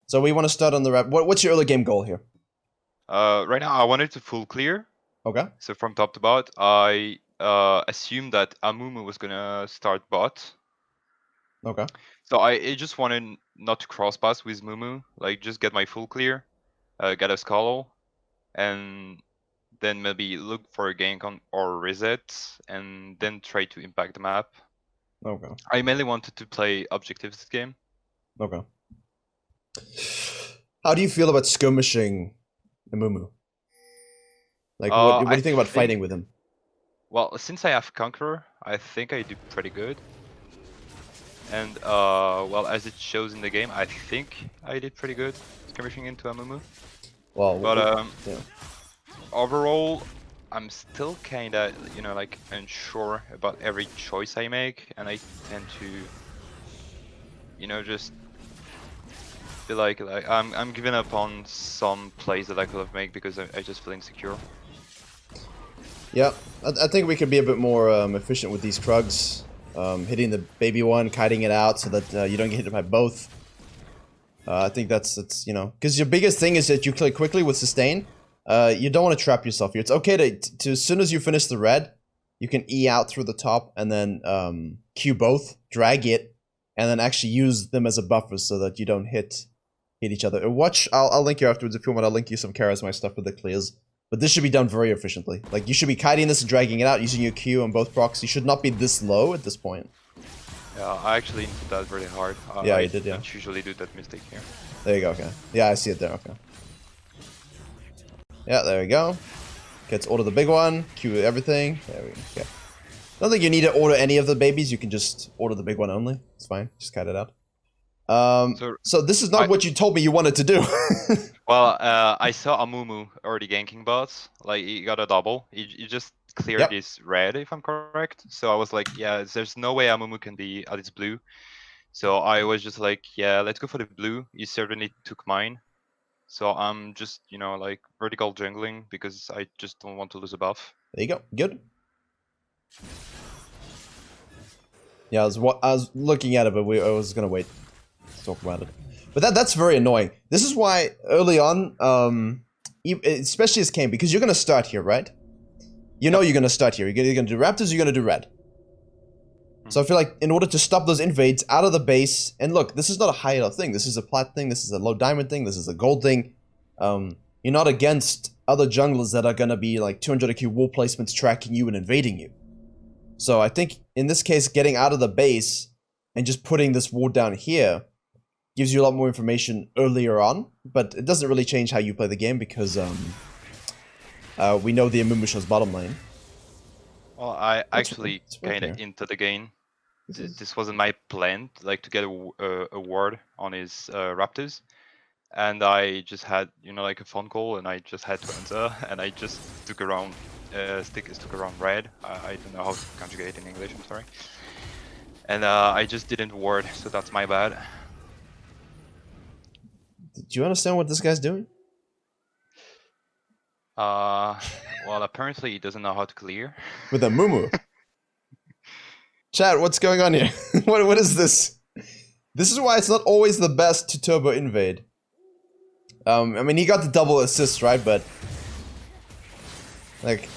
So we want to start on the rap. What's your early game goal here? Right now I wanted to full clear. Okay. So from top to bot, I assumed that Amumu was gonna start bot. Okay. So I just wanted not to cross pass with Mumu, like just get my full clear, get a skull, and then maybe look for a gank on or reset, and then try to impact the map. Okay. I mainly wanted to play objectives this game. Okay. How do you feel about skirmishing Mumu? Like, what do you think about fighting with him? Well, since I have Conqueror, I think I do pretty good. And well, as it shows in the game, I think I did pretty good skirmishing into Amumu. Well, But yeah. overall, I'm still kinda, you know, like unsure about every choice I make, and I tend to, you know, just feel like I'm giving up on some plays that I could have made because I just feel insecure. Yeah, I think we could be a bit more efficient with these Krugs. Hitting the baby one, kiting it out so that you don't get hit by both. I think that's you know, because your biggest thing is that you click quickly with sustain. You don't want to trap yourself here. It's okay to as soon as you finish the red, you can E out through the top and then Q both, drag it, and then actually use them as a buffer so that you don't hit each other. Watch, I'll link you afterwards if you want. I'll link you some charisma stuff with the clears. But this should be done very efficiently. Like, you should be kiting this and dragging it out using your Q on both procs. You should not be this low at this point. Yeah, I actually did that really hard. Yeah, you did, yeah. I don't usually do that mistake here. There you go, okay. Yeah, I see it there, okay. Yeah, there we go. Gets order the big one, Q everything. There we go, okay. I don't think you need to order any of the babies. You can just order the big one only. It's fine, just kite it out. So this is not what you told me you wanted to do. Well, I saw Amumu already ganking bots. Like, he got a double. He just cleared his red, if I'm correct. So I was like, yeah, there's no way Amumu can be at its blue. So I was just like, yeah, let's go for the blue. He certainly took mine. So I'm just, you know, like vertical jungling because I just don't want to lose a buff. There you go, good. Yeah, I was looking at it, but I was gonna wait to talk about it. But that's very annoying. This is why early on, especially as Kayn, because you're gonna start here, right? You know you're gonna start here. You're gonna do Raptors, you're gonna do red. So I feel like in order to stop those invades out of the base, and look, this is not a high elo thing. This is a plat thing. This is a low diamond thing. This is a gold thing. You're not against other junglers that are gonna be like 200 IQ wall placements tracking you and invading you. So I think in this case, getting out of the base and just putting this ward down here gives you a lot more information earlier on, but it doesn't really change how you play the game because we know the Amumu shows bottom lane. Well, I actually kind of into the game. This wasn't my plan, like to get a ward on his Raptors, and I just had, you know, like a phone call, and I just had to answer, and I just took around took around red. I don't know how to conjugate in English. I'm sorry. And I just didn't ward, so that's my bad. Do you understand what this guy's doing? Well, apparently he doesn't know how to clear. With a Mumu. Chat, what's going on here? What is this? This is why it's not always the best to turbo invade. I mean, he got the double assist, right? But like,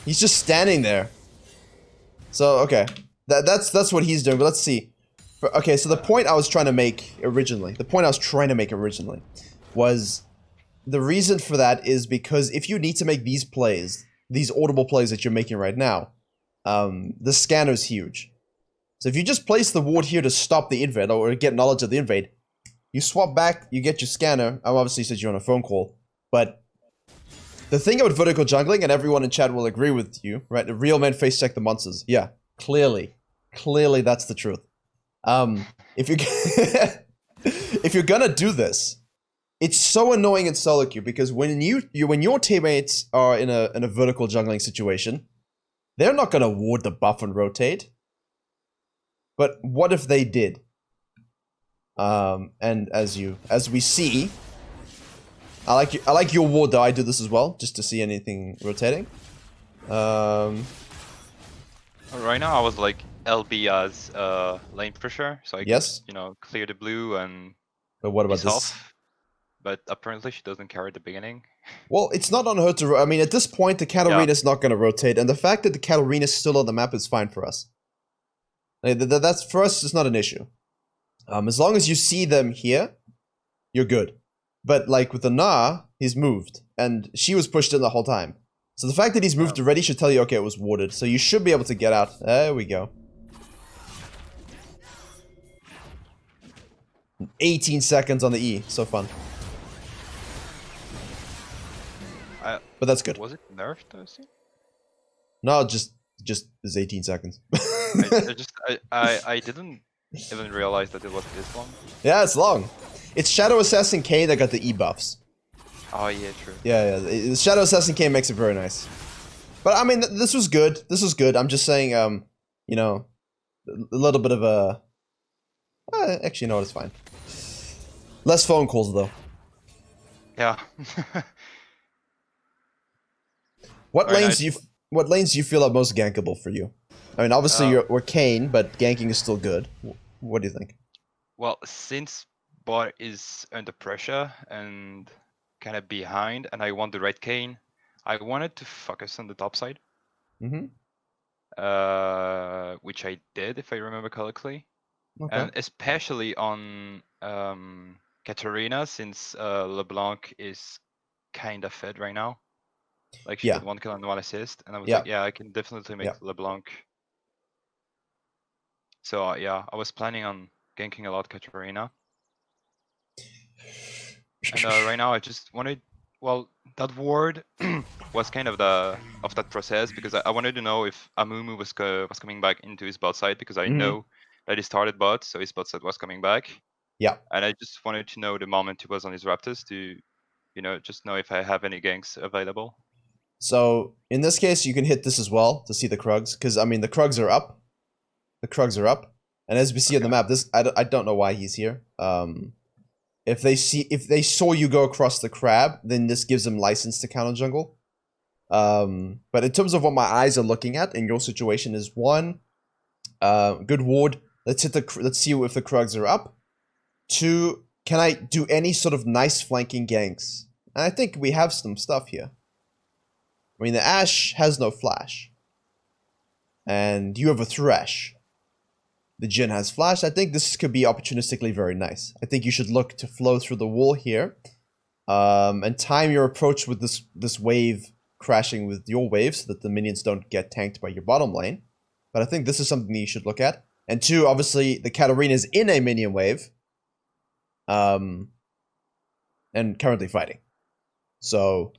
he's just standing there. So okay, that's what he's doing. But let's see. Okay, so the point I was trying to make originally, was the reason for that is because if you need to make these plays, these audible plays that you're making right now, the scanner's huge. So if you just place the ward here to stop the invade or get knowledge of the invade, you swap back, you get your scanner. I obviously said you're on a phone call, but the thing about vertical jungling, and everyone in chat will agree with you, right? The real men face check the monsters. Yeah, clearly that's the truth. If you if you're gonna do this, it's so annoying in solo queue because when your teammates are in a vertical jungling situation, they're not gonna ward the buff and rotate. But what if they did? And as we see, I like your ward though. I do this as well, just to see anything rotating. Right now I was like LB as lane pressure, so I could, you know, clear the blue and. But what about this? but apparently she doesn't carry at the beginning. Well, it's not on her to... I mean, at this point, the Katarina is not going to rotate, and the fact that the Katarina is still on the map is fine for us. That's, for us, it's not an issue. As long as you see them here, you're good. But, like, with the Na, he's moved, and she was pushed in the whole time. So the fact that he's moved already should tell you, okay, it was warded. So you should be able to get out. There we go. 18 seconds on the E. So fun. But that's good. Was it nerfed, I see? No, just is 18 seconds. I didn't even realize that it was this long. Yeah, it's long. It's Shadow Assassin Kayn that got the E buffs. Oh yeah, true. Yeah. The Shadow Assassin Kayn makes it very nice. But I mean, this was good. This was good. I'm just saying, you know, a little bit of a. Actually, no, it's fine. Less phone calls though. Yeah. What lanes do you feel are most gankable for you? I mean, obviously we're Kayn, but ganking is still good. What do you think? Well, since bot is under pressure and kind of behind, and I want the red Kayn, I wanted to focus on the top side. Mm-hmm. Which I did, if I remember correctly. Okay. And especially on Katarina, since LeBlanc is kind of fed right now. Like she got 1 kill and 1 assist, and I was like, yeah, I can definitely make LeBlanc. So yeah, I was planning on ganking a lot Katarina. And right now I just wanted, well, that ward was kind of that process, because I wanted to know if Amumu was coming back into his bot side, because I know that he started bot, so his bot side was coming back. Yeah. And I just wanted to know the moment he was on his Raptors to, you know, just know if I have any ganks available. So in this case, you can hit this as well to see the Krugs, because I mean the Krugs are up. The Krugs are up, and as we see on the map, this I don't know why he's here. If they saw you go across the crab, then this gives them license to counter jungle. But in terms of what my eyes are looking at in your situation is one, good ward. Let's see if the Krugs are up. 2, can I do any sort of nice flanking ganks? And I think we have some stuff here. I mean, the Ashe has no flash. And you have a Thresh. The Jhin has flash. I think this could be opportunistically very nice. I think you should look to flow through the wall here. And time your approach with this wave crashing with your wave so that the minions don't get tanked by your bottom lane. But I think this is something that you should look at. And 2, obviously, the Katarina is in a minion wave. And currently fighting. So...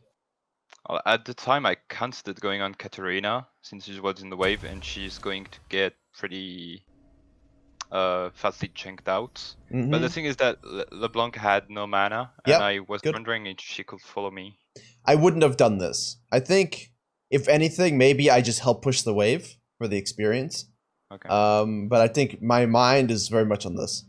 Well, at the time, I considered going on Katarina, since she was in the wave, and she's going to get pretty fastly chunked out. But the thing is that LeBlanc had no mana, and I was wondering if she could follow me. I wouldn't have done this. I think, if anything, maybe I just help push the wave for the experience. Okay. But I think my mind is very much on this.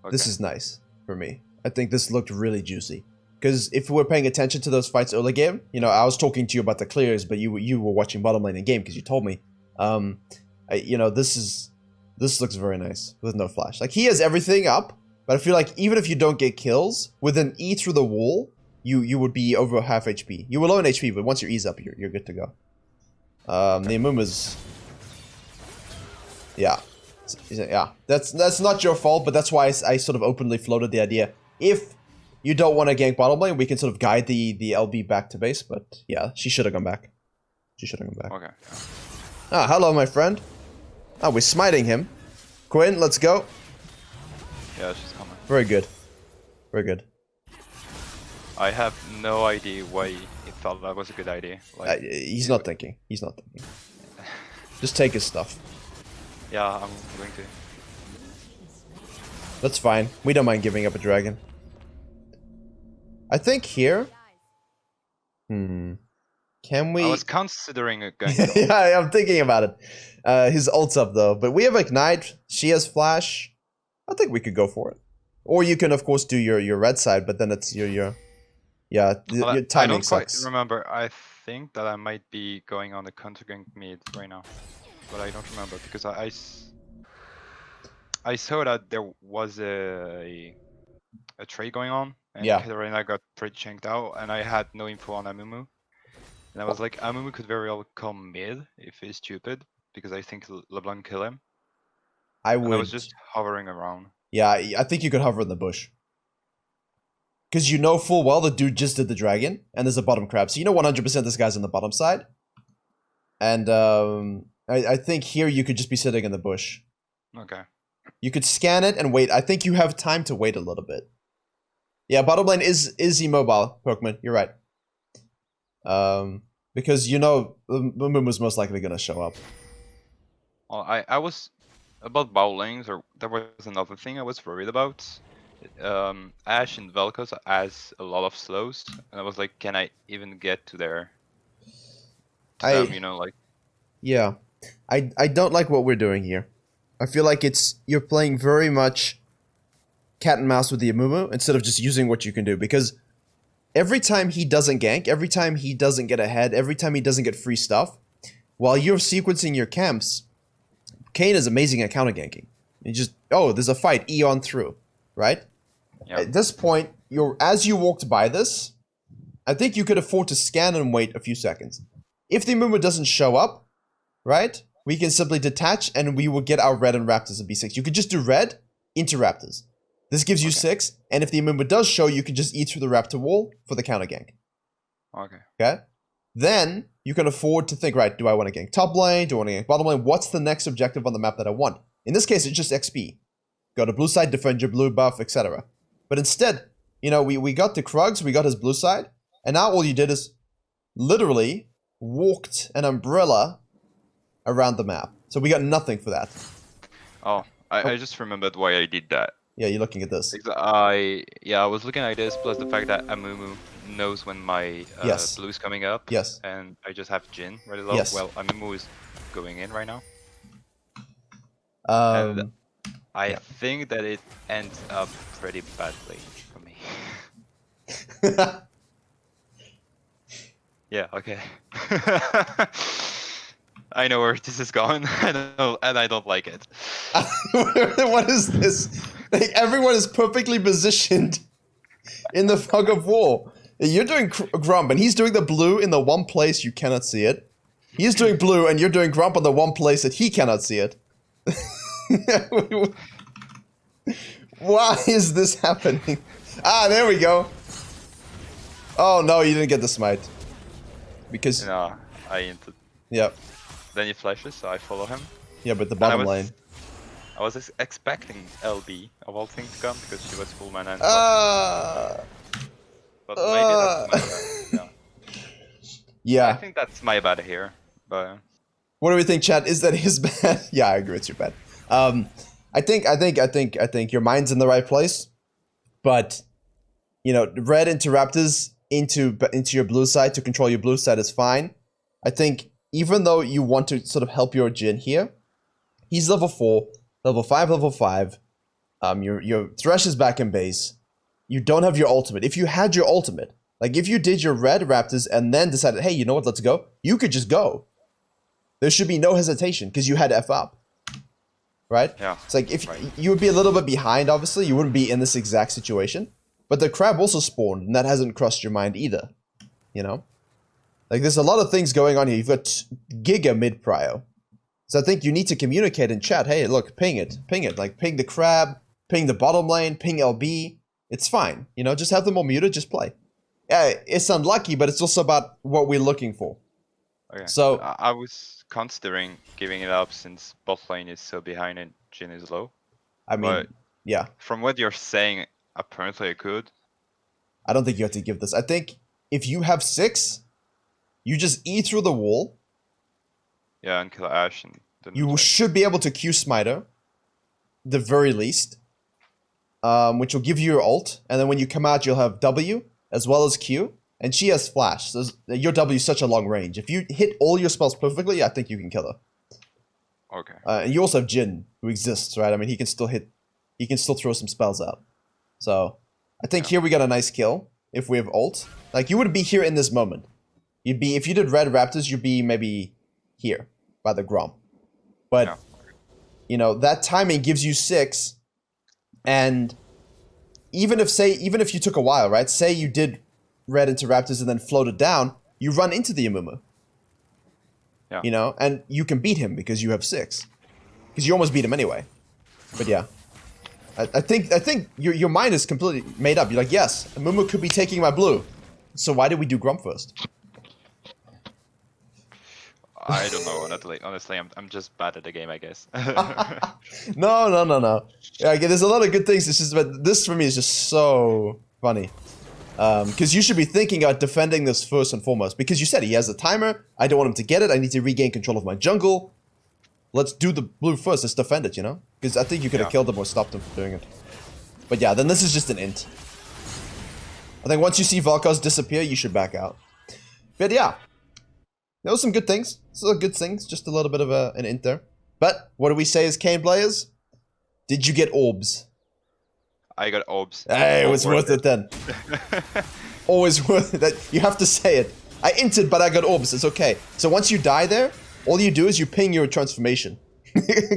Okay. This is nice for me. I think this looked really juicy. Because if we were paying attention to those fights early game, you know, I was talking to you about the clears, but you were watching bottom lane in game because you told me. You know, this looks very nice with no flash. Like, he has everything up, but I feel like even if you don't get kills, with an E through the wall, you would be over half HP. You were low in HP, but once your E's up, you're good to go. The Amuma's... Yeah. That's not your fault, but that's why I sort of openly floated the idea. If you don't want to gank bottom lane, we can sort of guide the LB back to base, but yeah, she should have gone back. She should have gone back. Okay. Ah, hello, my friend. Ah, we're smiting him. Quinn, let's go. Yeah, she's coming. Very good. Very good. I have no idea why he felt that was a good idea. Like, he's not thinking. He's not thinking. Just take his stuff. Yeah, I'm going to. That's fine. We don't mind giving up a dragon. I think here... Can we... I was considering a going. Yeah, I'm thinking about it. His ult's up though. But we have Ignite. She has Flash. I think we could go for it. Or you can, of course, do your red side, but then it's your timing I don't sucks. quite remember. I think that I might be going on the counter gank mid right now. But I don't remember, because I saw that there was a a trade going on, and Yeah. Katarina got pretty chanked out, and I had no info on Amumu. And I was like, Amumu could very well come mid if he's stupid, because I think LeBlanc kill him. I And I was would. just hovering around. Yeah, I think you could hover in the bush. Because you know full well the dude just did the dragon, and there's a bottom crab. So you know 100% this guy's on the bottom side. And I think here you could just be sitting in the bush. Okay. You could scan it and wait. I think you have time to wait a little bit. Yeah, bottom lane is immobile, Pokemon. You're right. Because you know the moon was most likely gonna show up. Well, I was about bow lanes, or there was another thing I was worried about. Ash and Vel'Koz has a lot of slows, and I was like, can I even get to there? To them, you know, like. Yeah, I don't like what we're doing here. I feel like you're playing very much cat and mouse with the Amumu instead of just using what you can do, because every time he doesn't gank, every time he doesn't get ahead, every time he doesn't get free stuff, while you're sequencing your camps, Kayn is amazing at counter ganking. You just, oh, there's a fight, Eon through, right? Yep. At this point, as you walked by this, I think you could afford to scan and wait a few seconds. If the Amumu doesn't show up, right, we can simply detach and we will get our red and raptors at B6. You could just do red into raptors. This gives you 6, and if the Amumu does show, you can just eat through the raptor wall for the counter gank. Okay? Then, you can afford to think, right, do I want to gank top lane? Do I want to gank bottom lane? What's the next objective on the map that I want? In this case, it's just XP. Go to blue side, defend your blue buff, etc. But instead, you know, we got the Krugs, we got his blue side, and now all you did is literally walked an umbrella around the map. So we got nothing for that. Oh, I just remembered why I did that. Yeah, you're looking at this. I was looking at this, plus the fact that Amumu knows when my blue is coming up. Yes. And I just have Jin really low. Yes. Well, Amumu is going in right now. And And I think that it ends up pretty badly for me. Yeah, okay. I know where this is going, and I don't like it. What is this? Like, everyone is perfectly positioned in the fog of war. You're doing Grump, and he's doing the blue in the one place you cannot see it. He's doing blue, and you're doing Grump on the one place that he cannot see it. Why is this happening? Ah, there we go. Oh no, you didn't get the smite. Because... No, I entered. Yep. Then he flashes, so I follow him. Yeah, but the bottom lane. I was expecting LB of all things to come because she was full mana and but maybe that's my bad. Yeah. I think that's my bad here. But what do we think, chat? Is that his bad? Yeah, I agree, it's your bad. I think your mind's in the right place, but you know, red into raptors into your blue side to control your blue side is fine. I think even though you want to sort of help your Jin here, he's level 4, level 5, level 5. Your Thresh is back in base. You don't have your ultimate. If you had your ultimate, like if you did your red raptors and then decided, hey, you know what, let's go, you could just go. There should be no hesitation because you had F up. Right? Yeah. It's like if you would be a little bit behind, obviously, you wouldn't be in this exact situation. But the crab also spawned, and that hasn't crossed your mind either. You know? Like, there's a lot of things going on here. You've got Giga mid-prio. So I think you need to communicate in chat. Hey, look, ping it. Ping it. Like, ping the crab, ping the bottom lane, ping LB. It's fine. You know, just have them all muted, just play. Yeah, it's unlucky, but it's also about what we're looking for. Okay. So I was considering giving it up since bot lane is so behind and Jin is low. I mean, but yeah. From what you're saying, apparently I could. I don't think you have to give this. I think if you have 6, you just E through the wall. Yeah, and kill Ash. And then you should be able to Q Smiter, the very least, which will give you your ult. And then when you come out, you'll have W as well as Q. And she has Flash. So your W is such a long range. If you hit all your spells perfectly, I think you can kill her. Okay. And you also have Jin, who exists, right? I mean, he can still throw some spells out. So I think here we got a nice kill if we have ult. Like, you would be here in this moment. You'd be, if you did red raptors, you'd be maybe here by the Gromp. But, you know, that timing gives you 6. And even if you took a while, right? Say you did red into Raptors and then floated down, you run into the Amumu. Yeah. You know, and you can beat him because you have 6. Because you almost beat him anyway. But yeah. I think your mind is completely made up. You're like, yes, Amumu could be taking my blue. So why did we do Grump first? I don't know, honestly, I'm just bad at the game, I guess. No. Yeah, there's a lot of good things. But this for me is just so funny. Because you should be thinking about defending this first and foremost. Because you said he has a timer. I don't want him to get it. I need to regain control of my jungle. Let's do the blue first. Let's defend it, you know? Because I think you could have killed him or stopped him from doing it. But yeah, then this is just an int. I think once you see Valkos disappear, you should back out. But yeah. There was some good things. Still good things. Just a little bit of an int there. But what do we say as Kayn players? Did you get orbs? I got orbs. Hey, it was worth it then. Always worth it. You have to say it. I inted, but I got orbs. It's okay. So once you die there, all you do is you ping your transformation.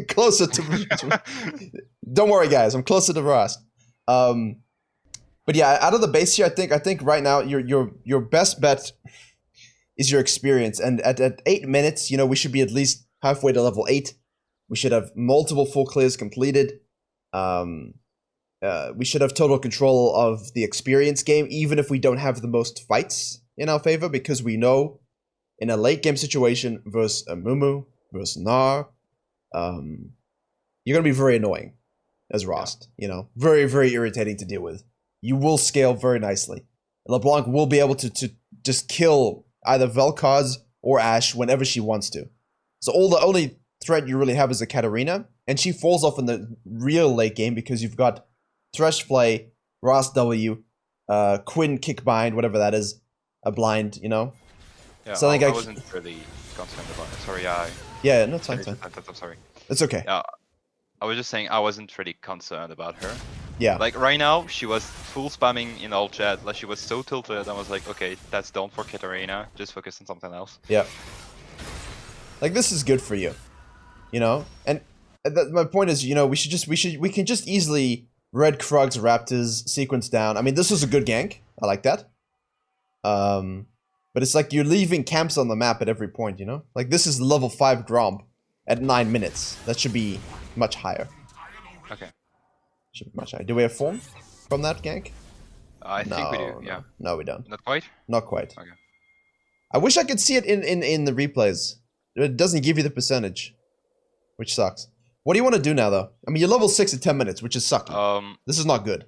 Closer to... Don't worry, guys. I'm closer to Rast. But yeah, out of the base here, I think right now your best bet is your experience. And at 8 minutes, you know, we should be at least halfway to level 8. We should have multiple full clears completed. We should have total control of the experience game, even if we don't have the most fights in our favor, because we know in a late game situation versus a Mumu, versus Gnar, you're going to be very annoying as Rast, you know, very, very irritating to deal with. You will scale very nicely. LeBlanc will be able to just kill either Vel'Koz or Ashe whenever she wants to. So the only threat you really have is a Katarina, and she falls off in the real late game because you've got Thresh Flay, Rast W, Quinn Kickbind, whatever that is, a blind, you know? Yeah, so I wasn't really concerned about it. Sorry, Yeah, no, it's fine. I'm sorry. It's okay. Yeah, I was just saying I wasn't really concerned about her. Yeah. Like right now, she was full spamming in all chat. Like she was so tilted. I was like, okay, that's done for Katarina. Just focus on something else. Yeah. Like this is good for you, you know. And my point is, you know, we can just easily red Krugs Raptors sequence down. I mean, this was a good gank. I like that. But it's like you're leaving camps on the map at every point, you know. Like this is level 5 Gromp at 9 minutes. That should be much higher. Okay. Should be much higher. Do we have form from that gank? I think we do, yeah. No, we don't. Not quite? Not quite. Okay. I wish I could see it in the replays. It doesn't give you the percentage, which sucks. What do you want to do now, though? I mean, you're level 6 at 10 minutes, which is sucky. This is not good.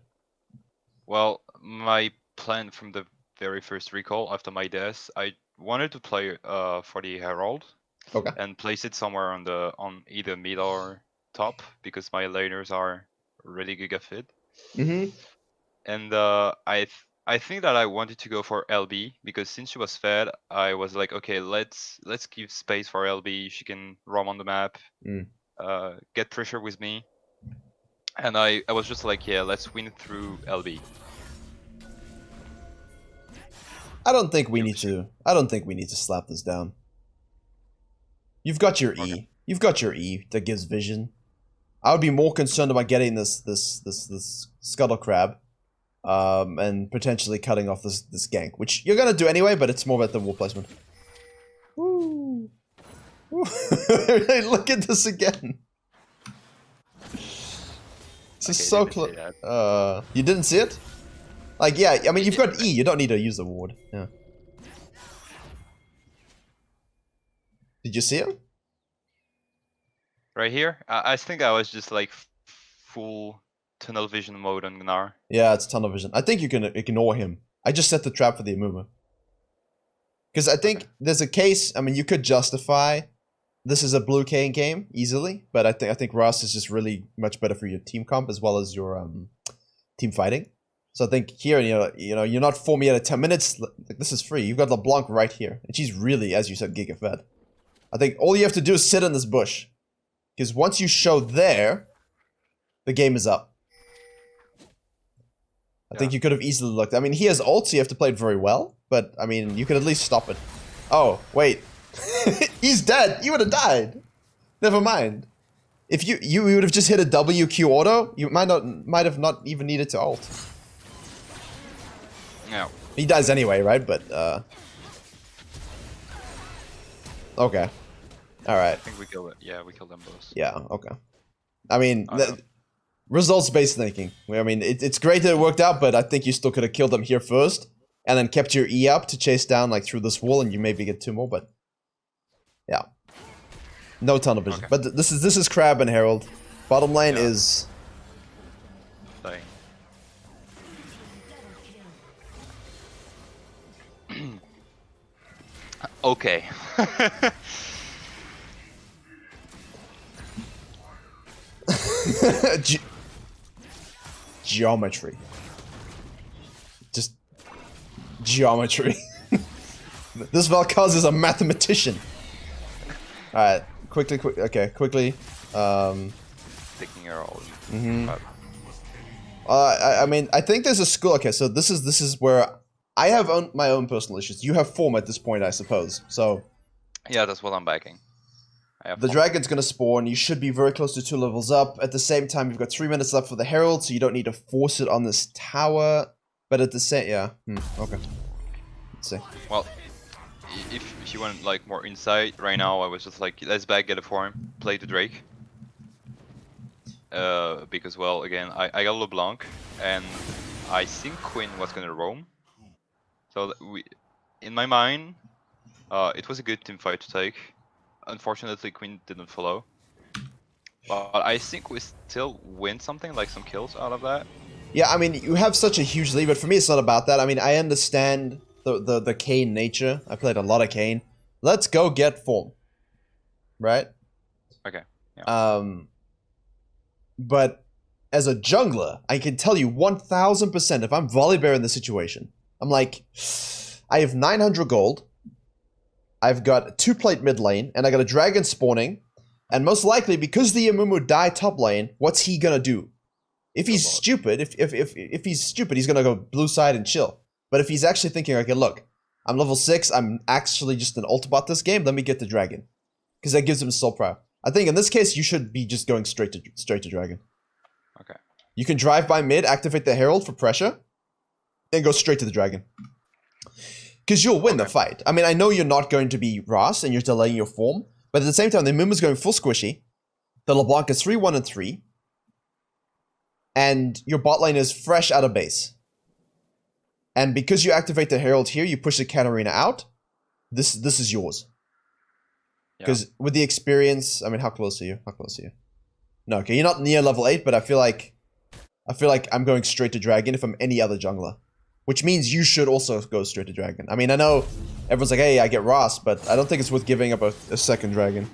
Well, my plan from the very first recall after my death, I wanted to play for the Herald. Okay. And place it somewhere on either mid or top because my laners are really giga fit. Mm-hmm. And I think that I wanted to go for LB because since she was fed, I was like, okay, let's give space for LB. She can roam on the map, get pressure with me, and I was just like, yeah, let's win through LB. I don't think we need to slap this down. You've got your E. You've got your E that gives vision. I would be more concerned about getting this Scuttle Crab, and potentially cutting off this gank, which you're gonna do anyway, but it's more about the wall placement. Woo! Look at this again. This is so close. You didn't see it? Like, yeah, I mean, you've got E. You don't need to use the ward. Yeah. Did you see him? Right here? I think I was just like full tunnel vision mode on Gnar. Yeah, it's tunnel vision. I think you can ignore him. I just set the trap for the Amumu. Because I think there's a case, I mean, you could justify this is a blue Kayn game easily, but I think Rast is just really much better for your team comp as well as your team fighting. So I think here, you know, you're not 4 me out of 10 minutes. Like, this is free. You've got LeBlanc right here, and she's really, as you said, giga fed. I think all you have to do is sit in this bush. Because once you show there, the game is up. I think you could have easily looked. I mean, he has ult, so you have to play it very well. But, I mean, you could at least stop it. Oh, wait. He's dead. You would have died. Never mind. If you would have just hit a WQ auto, you might have not even needed to ult. Yeah. He dies anyway, right? But okay. All right. I think we killed it. Yeah, we killed them both. Yeah. Okay. I mean, results-based thinking. I mean, it's great that it worked out, but I think you still could have killed them here first, and then kept your E up to chase down like through this wall, and you maybe get 2 more. But yeah, no tunnel vision. Okay. But this is Crab and Herald. Bottom lane is Dying. Okay. geometry. Just geometry. This Valkaz is a mathematician. Alright, quickly. Taking her all. I mean, I think there's a school. Okay, so this is where I have my own personal issues. You have form at this point, I suppose. So Yeah, that's what I'm backing. the dragon's gonna spawn. You should be very close to 2 levels up. At the same time, you've got 3 minutes left for the Herald, so you don't need to force it on this tower. But at the same, yeah. Okay. Let's see. Well, if you want like more insight, right now I was just like, let's back, get a form, play the Drake. Because well, again, I got LeBlanc, and I think Quinn was gonna roam. So in my mind, it was a good team fight to take. Unfortunately, Quinn didn't follow. But I think we still win something, like some kills out of that. Yeah, I mean, you have such a huge lead, but for me, it's not about that. I mean, I understand the Kayn nature. I played a lot of Kayn. Let's go get form. Right? Okay. Yeah. But as a jungler, I can tell you 1000% if I'm Volibear in this situation, I'm like, I have 900 gold, I've got a 2-plate mid lane, and I got a dragon spawning, and most likely, because the Amumu die top lane, what's he gonna do? If he's stupid, if he's stupid, he's gonna go blue side and chill. But if he's actually thinking, okay, look, I'm level 6, I'm actually just an ultibot this game, let me get the dragon. Because that gives him soul power. I think in this case, you should be just going straight to dragon. Okay. You can drive by mid, activate the Herald for pressure, and go straight to the dragon. Because you'll win the fight. I mean, I know you're not going to be Ross, and you're delaying your form, but at the same time, the Mumu's going full squishy, the LeBlanc is 3, 1, and 3, and your bot lane is fresh out of base. And because you activate the Herald here, you push the Katarina out, this is yours. Because with the experience, I mean, how close are you? How close are you? No, okay, you're not near level 8, but I feel like I'm going straight to dragon if I'm any other jungler. Which means you should also go straight to dragon. I mean, I know everyone's like, hey, I get Ross, but I don't think it's worth giving up a second dragon.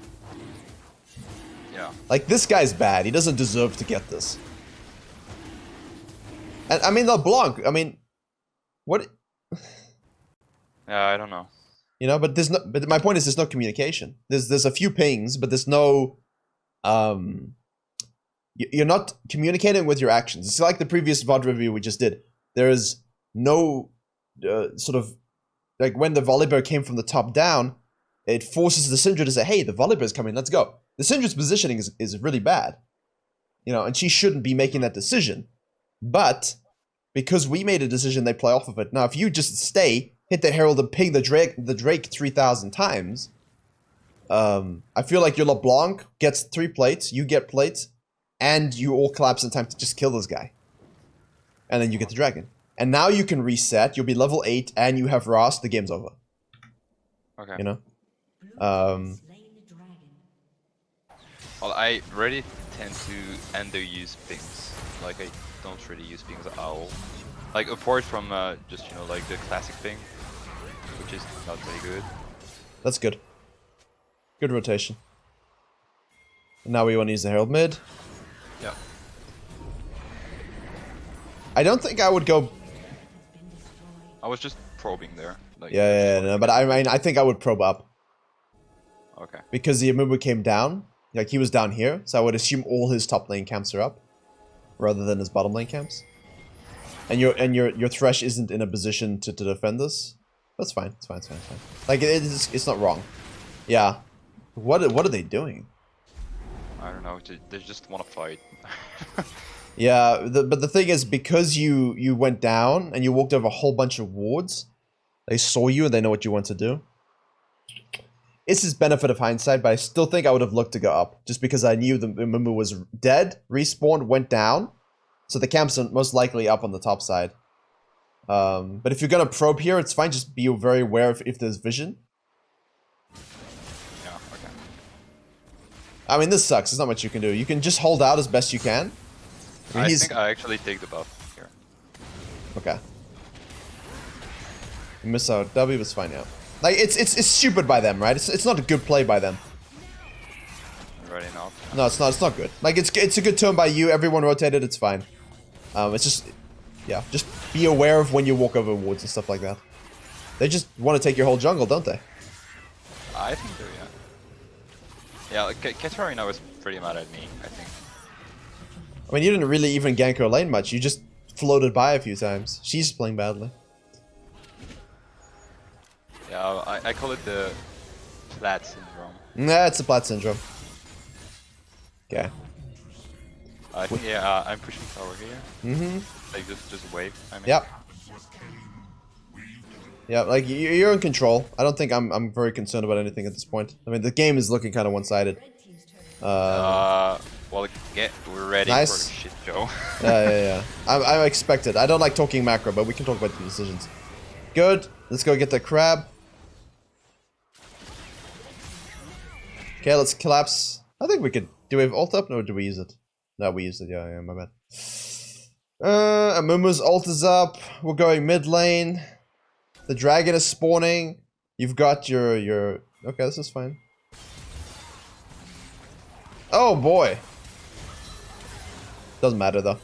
Yeah. Like, this guy's bad. He doesn't deserve to get this. And, I mean, LeBlanc, I mean, what? Yeah, I don't know. You know, but but my point is there's no communication. There's a few pings, but there's no, you're not communicating with your actions. It's like the previous VOD review we just did. There is no sort of, like when the Volibear came from the top down, it forces the Syndra to say, hey, the Volibear's coming, let's go. The Syndra's positioning is really bad. You know, and she shouldn't be making that decision. But because we made a decision, they play off of it. Now, if you just stay, hit the Herald and ping the Drake 3,000 times, I feel like your LeBlanc gets 3 plates, you get plates, and you all collapse in time to just kill this guy. And then you get the dragon. And now you can reset, you'll be level 8, and you have Ross, the game's over. Okay. You know? Well, I really tend to underuse pings. Like, I don't really use pings at all. Like, apart from just, you know, like the classic ping, which is not very good. That's good. Good rotation. And now we want to use the Herald mid. Yeah. I don't think I would go... I was just probing there. Like, Yeah, no, but I mean, I think I would probe up. Okay. Because the Amumu came down. Like, he was down here, so I would assume all his top lane camps are up. Rather than his bottom lane camps. And your Thresh isn't in a position to defend this. That's fine, it's fine. Like, it's not wrong. Yeah. What are they doing? I don't know, they just want to fight. Yeah, but the thing is, because you went down and you walked over a whole bunch of wards, they saw you and they know what you want to do. It's his benefit of hindsight, but I still think I would have looked to go up, just because I knew the Mumu was dead, respawned, went down, so the camp's are most likely up on the top side. But if you're gonna probe here, it's fine. Just be very aware if there's vision. Yeah. Okay. I mean, this sucks. There's not much you can do. You can just hold out as best you can. I think I actually take the buff here. Okay. You miss out. W was fine, yeah. Like, it's stupid by them, right? It's not a good play by them. Really not. No, it's not. It's not good. Like, it's a good turn by you. Everyone rotated. It's fine. It's just, yeah. Just be aware of when you walk over wards and stuff like that. They just want to take your whole jungle, don't they? I think so, yeah. Yeah, like, Katarina was pretty mad at me, I think. I mean, you didn't really even gank her lane much. You just floated by a few times. She's playing badly. Yeah, I call it the flat syndrome. Nah, it's the plat syndrome. Okay. I think, yeah, I'm pushing tower here. Mm-hmm. Like, just wave, I mean. Yep. Yeah, like, you're in control. I don't think I'm very concerned about anything at this point. I mean, the game is looking kind of one-sided. Well, we're ready nice. for the shit show. Yeah. I expect it. I don't like talking macro, but we can talk about the decisions. Good. Let's go get the crab. Okay, let's collapse. I think we could. Do we have ult up? No, do we use it? No, we used it. Yeah, my bad. Amumu's ult is up. We're going mid lane. The dragon is spawning. You've got your... Okay, this is fine. Oh, boy. Doesn't matter, though.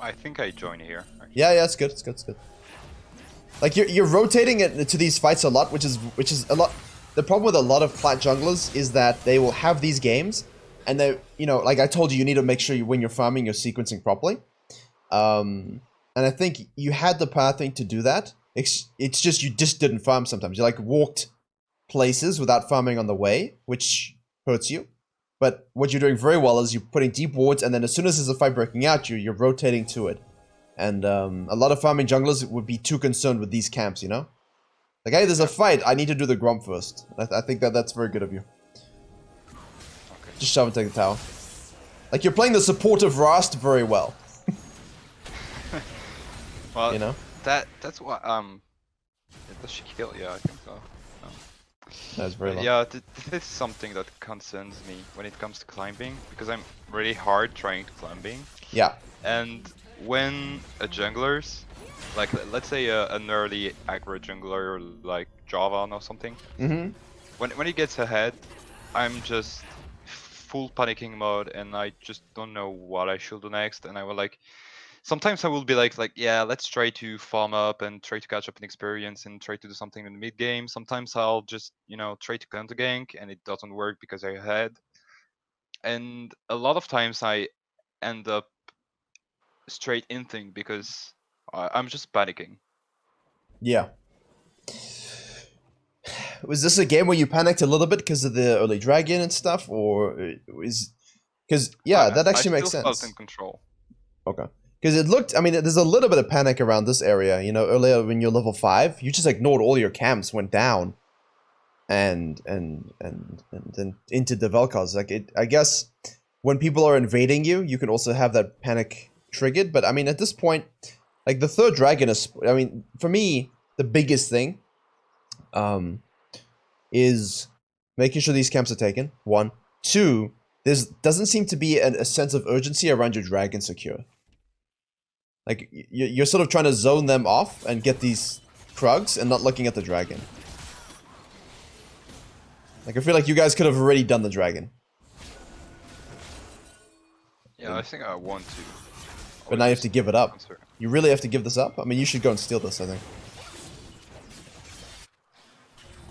I think I join here. Actually. Yeah, it's good. It's good. Like, you're rotating it to these fights a lot, which is a lot... The problem with a lot of plat junglers is that they will have these games, and they, like I told you, you need to make sure when you're farming, you're sequencing properly. And I think you had the pathing to do that. It's just you just didn't farm sometimes. You like walked places without farming on the way, which hurts you. But what you're doing very well is you're putting deep wards, and then as soon as there's a fight breaking out, you're rotating to it. And a lot of farming junglers would be too concerned with these camps, Like, hey, there's a fight. I need to do the Gromp first. I think that's very good of you. Okay. Just shove and take the tower. Like, you're playing the supportive Rast very well. Well, that's what does she kill? Yeah, I think so. No. That's very low. Yeah, this is something that concerns me when it comes to climbing, because I'm really hard trying to climbing. Yeah. And when a jungler's like, let's say an early aggro jungler like Javan or something. Mm-hmm. When he gets ahead, I'm just full panicking mode, and I just don't know what I should do next. And I will sometimes I will be like, yeah, let's try to farm up and try to catch up in experience and try to do something in the mid game. Sometimes I'll just try to counter gank, and it doesn't work because I'm ahead. And a lot of times I end up straight inting because I'm just panicking. Yeah. Was this a game where you panicked a little bit because of the early dragon and stuff, or is because that actually makes sense. I felt in control. Okay, because it looked. I mean, there's a little bit of panic around this area. Earlier when you're level 5, you just ignored all your camps, went down, and then into the Vel'Koz. I guess when people are invading you, you can also have that panic triggered. But I mean, at this point, like the third dragon is. I mean, for me, the biggest thing, is making sure these camps are taken. 1, 2. There doesn't seem to be a sense of urgency around your dragon secure. Like you're sort of trying to zone them off and get these Krugs and not looking at the dragon. Like I feel like you guys could have already done the dragon. Yeah, I think I want to. But now you have to give it up. You really have to give this up? I mean, you should go and steal this, I think.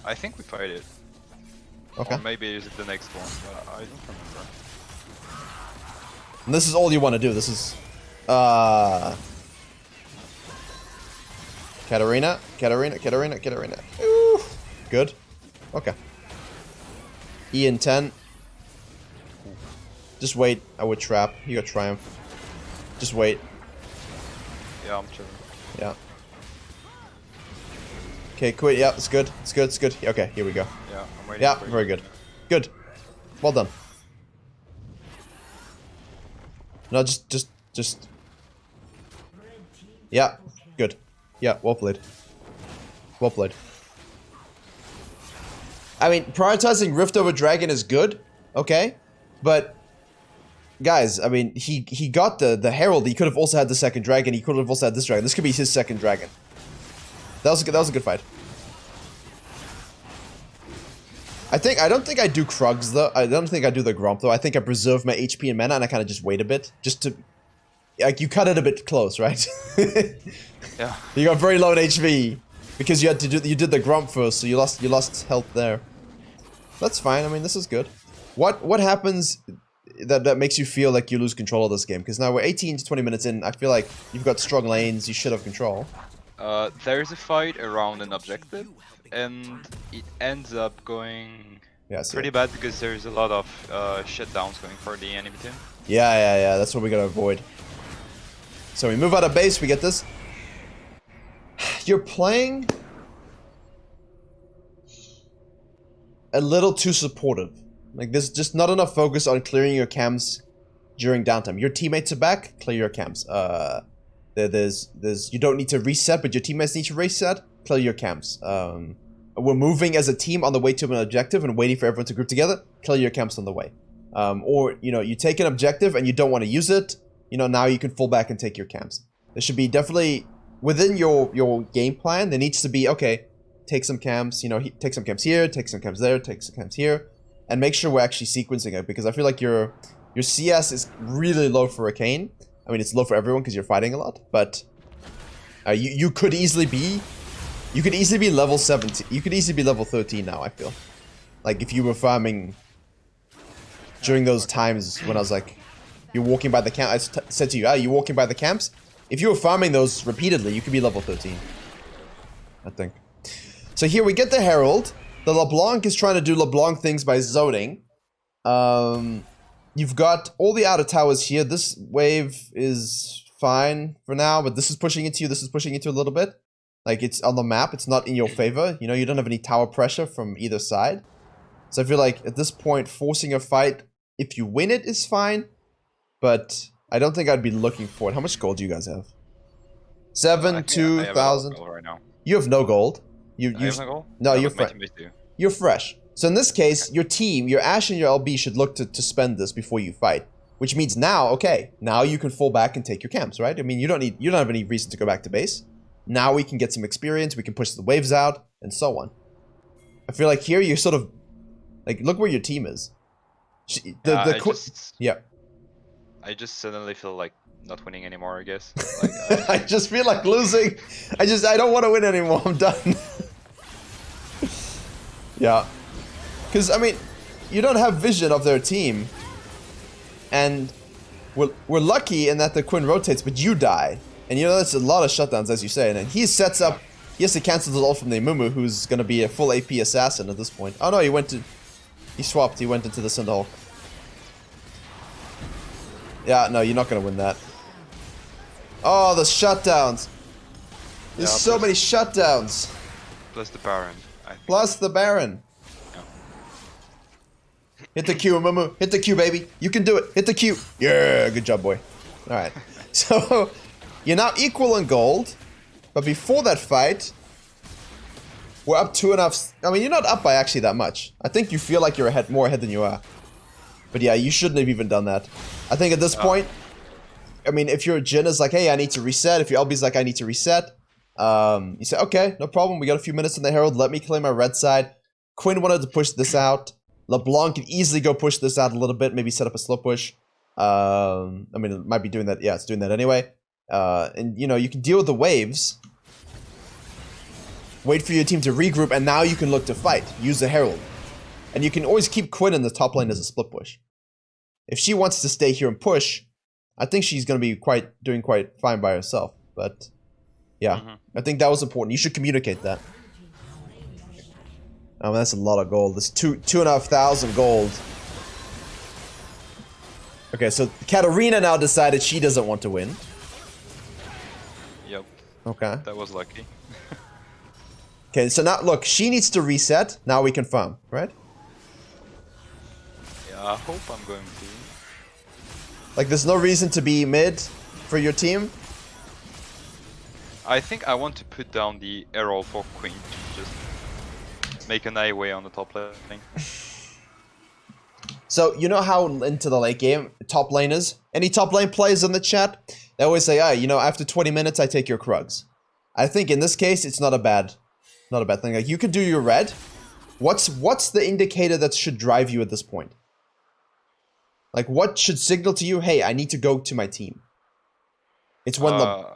I think we fight it. Okay. Or maybe is it the next one, but I don't remember. And this is all you want to do. This is... Katarina. Ooh. Good. Okay. E in 10. Just wait. I would trap. You got Triumph. Just wait. Yeah, I'm chilling. Yeah. Okay, quit. Yeah, it's good. It's good. It's good. Okay, here we go. Yeah, I'm waiting. Yeah, for very you. good. Good. Well done. No, just. Yeah, good. Yeah, well played. Well played. I mean, prioritizing Rift over Dragon is good, okay? But, guys, I mean, he got the Herald. He could have also had the second dragon. He could have also had this dragon. This could be his second dragon. That was a good fight. I don't think I do Krugs though. I don't think I do the Gromp though. I think I preserve my HP and mana and I kind of just wait a bit. Just to, like, you cut it a bit close, right? Yeah. You got very low in HP because you did the Gromp first, so you lost health there. That's fine. I mean, this is good. What happens that makes you feel like you lose control of this game? Because now we're 18 to 20 minutes in. I feel like you've got strong lanes. You should have control. There's a fight around an objective, and it ends up going pretty bad because there's a lot of shutdowns going for the enemy team. Yeah. That's what we gotta avoid. So we move out of base. We get this. You're playing a little too supportive. Like, there's just not enough focus on clearing your camps during downtime. Your teammates are back. Clear your camps. You don't need to reset, but your teammates need to reset. Clear your camps. We're moving as a team on the way to an objective and waiting for everyone to group together. Clear your camps on the way. Or, you know, you take an objective and you don't want to use it. You know, now you can fall back and take your camps. There should be definitely, within your game plan, there needs to be, okay, take some camps, you know, take some camps here, take some camps there, take some camps here. And make sure we're actually sequencing it, because I feel like your CS is really low for a Kayn. I mean, it's low for everyone because you're fighting a lot, but you could easily be level 17. You could easily be level 13 now, I feel. Like, if you were farming during those times when I was like, you're walking by the camp. I said to you, you're walking by the camps. If you were farming those repeatedly, you could be level 13. I think. So here we get the Herald. The LeBlanc is trying to do LeBlanc things by zoning. You've got all the outer towers here. This wave is fine for now, but this is pushing into you. This is pushing into a little bit. Like, it's on the map. It's not in your favor. You know, you don't have any tower pressure from either side. So I feel like at this point, forcing a fight, if you win it, is fine. But I don't think I'd be looking for it. How much gold do you guys have? 2,000. Right now. You have no gold. You have no gold? No, No, you're but my fresh. teammates do. You're fresh. So in this case, your team, your Ashe and your LB should look to spend this before you fight. Which means now, okay, now you can fall back and take your camps, right? I mean, you don't have any reason to go back to base. Now we can get some experience, we can push the waves out, and so on. I feel like here you're sort of, like, look where your team is. I just suddenly feel like not winning anymore, I guess. Like, I just feel like losing. I don't want to win anymore. I'm done. Yeah. Because, I mean, you don't have vision of their team. And we're lucky in that the Quinn rotates, but you die. And you know, that's a lot of shutdowns, as you say. And then he sets up. He has to cancel the ult from the Mumu, who's going to be a full AP assassin at this point. Oh no, he swapped. He went into the Sindhulk. Yeah, no, you're not going to win that. Oh, the shutdowns. There's so many shutdowns. Plus the Baron. Plus the Baron. Yeah. Hit the Q, Mumu. Hit the Q, baby. You can do it. Hit the Q. Yeah, good job, boy. Alright. So, you're now equal in gold. But before that fight, we're up 2.5. I mean, you're not up by actually that much. I think you feel like you're more ahead than you are. But yeah, you shouldn't have even done that. I think at this point, I mean, if your Jhin is like, hey, I need to reset. If your LB's like, I need to reset. You say, okay, no problem. We got a few minutes in the Herald. Let me claim my red side. Quinn wanted to push this out. LeBlanc can easily go push this out a little bit. Maybe set up a slow push. I mean, it might be doing that. Yeah, it's doing that anyway. And, you know, you can deal with the waves. Wait for your team to regroup, and now you can look to fight. Use the Herald. And you can always keep Quinn in the top lane as a split push. If she wants to stay here and push, I think she's going to be doing quite fine by herself. But, yeah, I think that was important. You should communicate that. Oh, that's a lot of gold. That's 2,500 gold. Okay, so Katarina now decided she doesn't want to win. Yep. Okay. That was lucky. Okay, so now look, she needs to reset. Now we confirm, right? Yeah, I hope I'm going to. Like, there's no reason to be mid for your team. I think I want to put down the arrow for Queen to just make an A-way on the top lane. So, you know how into the late game, top laners, any top lane players in the chat, they always say, ah, you know, after 20 minutes, I take your Krugs. I think in this case, it's not a bad thing. Like, you could do your red. What's the indicator that should drive you at this point? Like, what should signal to you, hey, I need to go to my team? It's when the...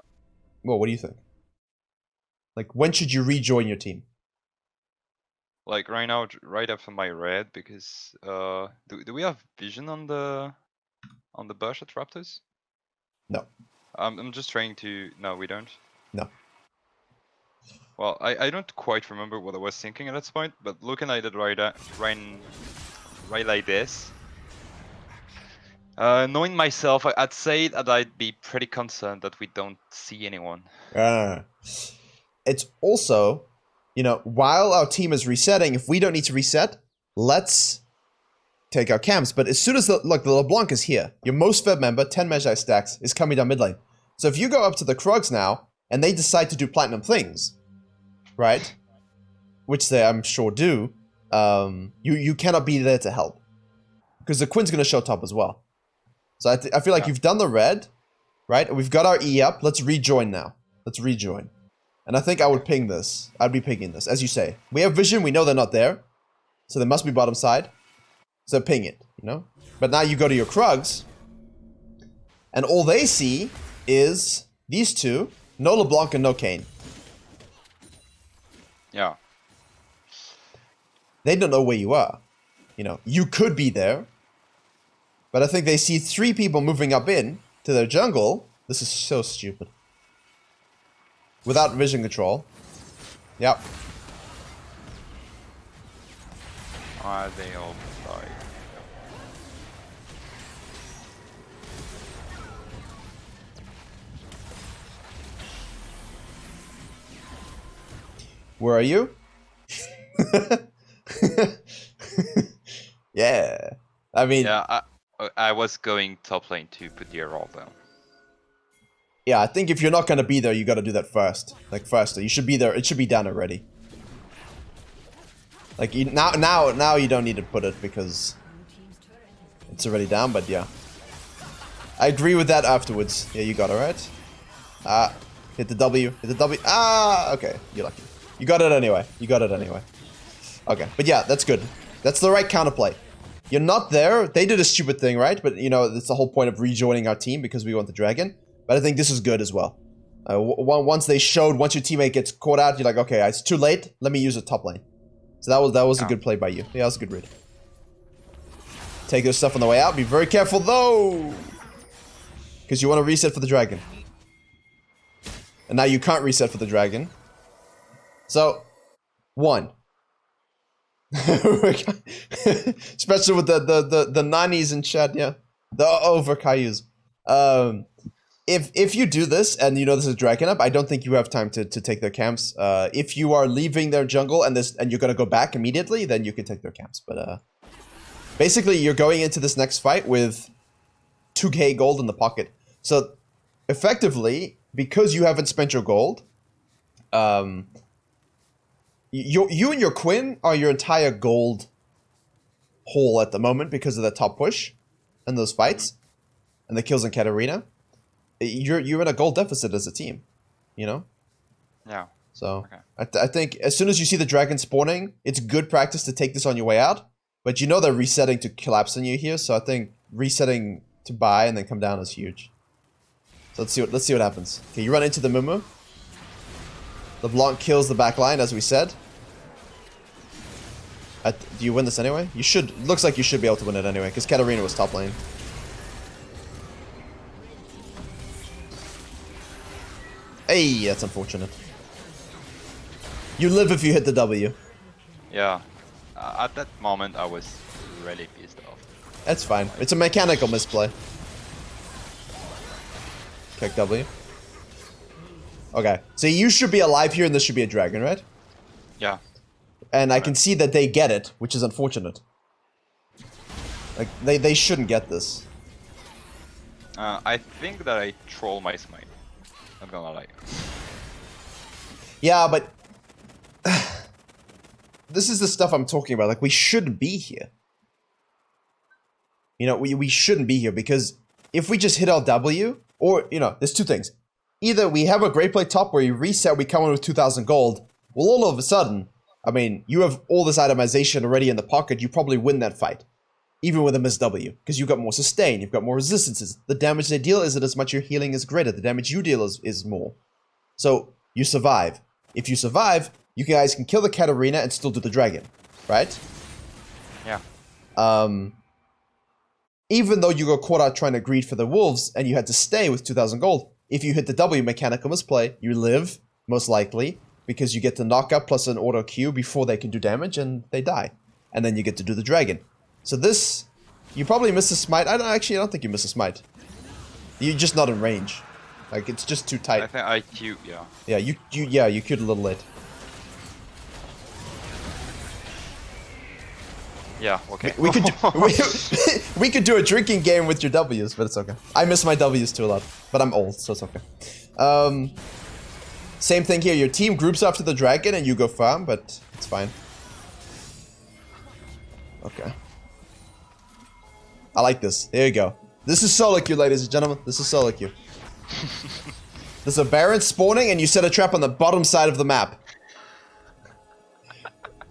Well, what do you think? Like, when should you rejoin your team? Like right now, right after my red, because do we have vision on the bush at Raptors? No. I'm just trying to. No, we don't. No. Well, I don't quite remember what I was thinking at that point, but looking at it right like this, knowing myself, I'd say that I'd be pretty concerned that we don't see anyone. It's also, you know, while our team is resetting, if we don't need to reset, let's take our camps. But as soon as the LeBlanc is here, your most fed member, 10 Magi stacks, is coming down mid lane. So if you go up to the Krugs now, and they decide to do platinum things, right? Which they, I'm sure, do, you cannot be there to help. Because the Quinn's going to show top as well. So I feel like you've done the red, right? We've got our E up. Let's rejoin now. Let's rejoin. And I think I would ping this. I'd be pinging this, as you say. We have vision. We know they're not there. So they must be bottom side. So ping it, you know? But now you go to your Krugs. And all they see is these two. No LeBlanc and no Kayn. Yeah. They don't know where you are. You know, you could be there. But I think they see 3 people moving up in to their jungle. This is so stupid. Without vision control. Yep. Are they all died? Where are you? Yeah. I mean... Yeah, I was going top lane to put the arrow down. Yeah, I think if you're not gonna be there, you gotta do that first. Like, first. You should be there. It should be down already. Like, now you don't need to put it because it's already down, but yeah. I agree with that afterwards. Yeah, you got it, right? Hit the W. Hit the W. Okay. You're lucky. You got it anyway. You got it anyway. Okay. But yeah, that's good. That's the right counterplay. You're not there. They did a stupid thing, right? But, you know, that's the whole point of rejoining our team because we want the dragon. But I think this is good as well. Once your teammate gets caught out, you're like, okay, it's too late. Let me use a top lane. So that was a good play by you. Yeah, that was a good read. Take your stuff on the way out. Be very careful, though. Because you want to reset for the dragon. And now you can't reset for the dragon. So, 1. Especially with the nannies in chat, yeah. The Virkayus. If you do this and you know this is dragon up, I don't think you have time to take their camps. If you are leaving their jungle and you're gonna go back immediately, then you can take their camps. But basically, you're going into this next fight with 2k gold in the pocket. So effectively, because you haven't spent your gold, you and your Quinn are your entire gold hole at the moment because of the top push and those fights and the kills in Katarina. You're in a gold deficit as a team, you know? Yeah. So okay. I think as soon as you see the dragon spawning, it's good practice to take this on your way out. But you know they're resetting to collapse on you here, so I think resetting to buy and then come down is huge. So let's see what happens. Okay, you run into the Mumu. LeBlanc kills the back line, as we said. Do you win this anyway? You should. Looks like you should be able to win it anyway, because Katarina was top lane. Hey, that's unfortunate. You live if you hit the W. Yeah. At that moment, I was really pissed off. That's fine. It's a mechanical misplay. Kick W. Okay. So you should be alive here and this should be a dragon, right? Yeah. And I can see that they get it, which is unfortunate. Like, they shouldn't get this. I think that I troll my smite. Not gonna lie. Yeah, but... this is the stuff I'm talking about. Like, we shouldn't be here. You know, we shouldn't be here because if we just hit our W, or, you know, there's two things. Either we have a great play top where you reset, we come in with 2,000 gold. Well, all of a sudden, I mean, you have all this itemization already in the pocket, you probably win that fight. Even with a miss W, because you've got more sustain, you've got more resistances. The damage they deal isn't as much, your healing is greater. The damage you deal is more. So, you survive. If you survive, you guys can kill the Katarina and still do the dragon. Right? Yeah. Even though you got caught out trying to greed for the wolves, and you had to stay with 2,000 gold, if you hit the W mechanical misplay, you live, most likely, because you get the knockup plus an auto Q before they can do damage, and they die. And then you get to do the dragon. So this, you probably miss a smite. I don't think you miss a smite. You're just not in range. Like, it's just too tight. I think I Q, yeah. Yeah, you queued a little late. Yeah, okay. We could we could do a drinking game with your W's, but it's okay. I miss my W's too a lot, but I'm old, so it's okay. Same thing here. Your team groups after the dragon and you go farm, but it's fine. Okay. I like this. There you go. This is solo queue, ladies and gentlemen. This is solo queue. There's a Baron spawning and you set a trap on the bottom side of the map.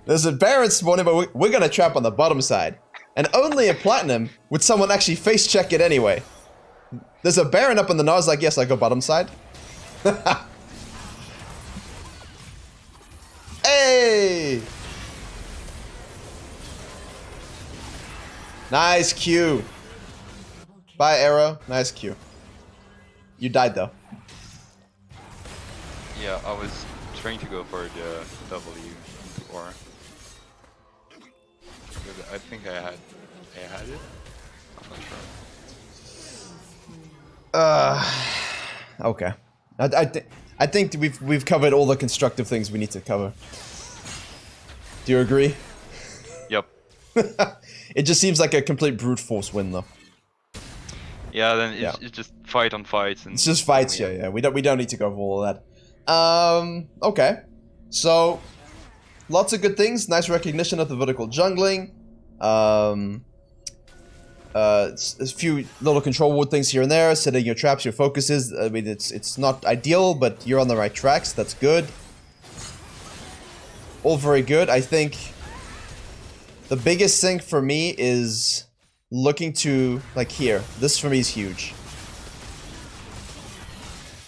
There's a Baron spawning, but we're gonna trap on the bottom side. And only in Platinum would someone actually face check it anyway. There's a Baron up in the nose like, yes, I go bottom side. Hey! Nice Q. Bye, Arrow. Nice Q. You died, though. Yeah, I was trying to go for the W or I think I had it. I'm not sure. Okay. I think we've covered all the constructive things we need to cover. Do you agree? Yep. It just seems like a complete brute force win, though. Yeah, then it's just fight on fights and it's just fights. Yeah. We don't need to go over all of that. Okay. So, lots of good things. Nice recognition of the vertical jungling. A few little control ward things here and there. Setting your traps, your focuses. I mean, it's not ideal, but you're on the right tracks. That's good. All very good. I think the biggest thing for me is looking to, like, here. This for me is huge.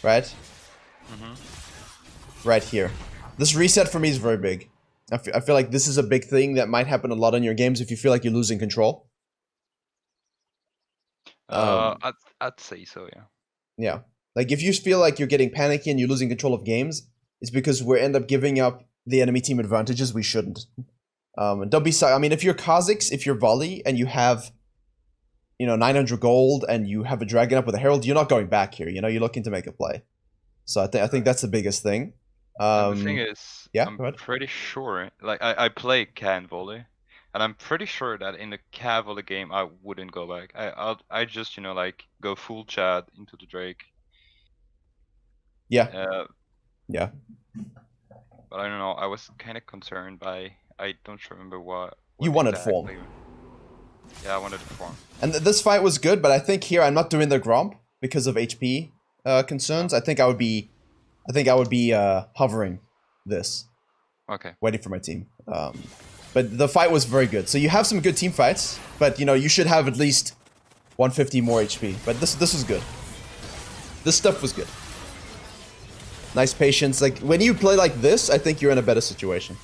Right? Mm-hmm. Right here. This reset for me is very big. I feel like this is a big thing that might happen a lot in your games if you feel like you're losing control. I'd say so, yeah. Yeah. Like, if you feel like you're getting panicky and you're losing control of games, it's because we end up giving up the enemy team advantages we shouldn't. And don't be sorry. I mean, if you're Kha'Zix, if you're Volley, and you have, 900 gold, and you have a dragon up with a herald, you're not going back here. You're looking to make a play. So I think that's the biggest thing. The thing is, yeah, I'm pretty sure, like, I play Kayn volley, and I'm pretty sure that in the Cav volley game, I wouldn't go back. I just, like, go full Chad into the Drake. Yeah. Yeah. But I don't know, I was kind of concerned by, I don't remember what you wanted exactly. form. Yeah, I wanted form. And this fight was good, but I think here I'm not doing the Gromp because of HP concerns. I think I would be hovering this. Okay. Waiting for my team. But the fight was very good. So you have some good team fights, but you should have at least 150 more HP. But this was good. This stuff was good. Nice patience. Like, when you play like this, I think you're in a better situation.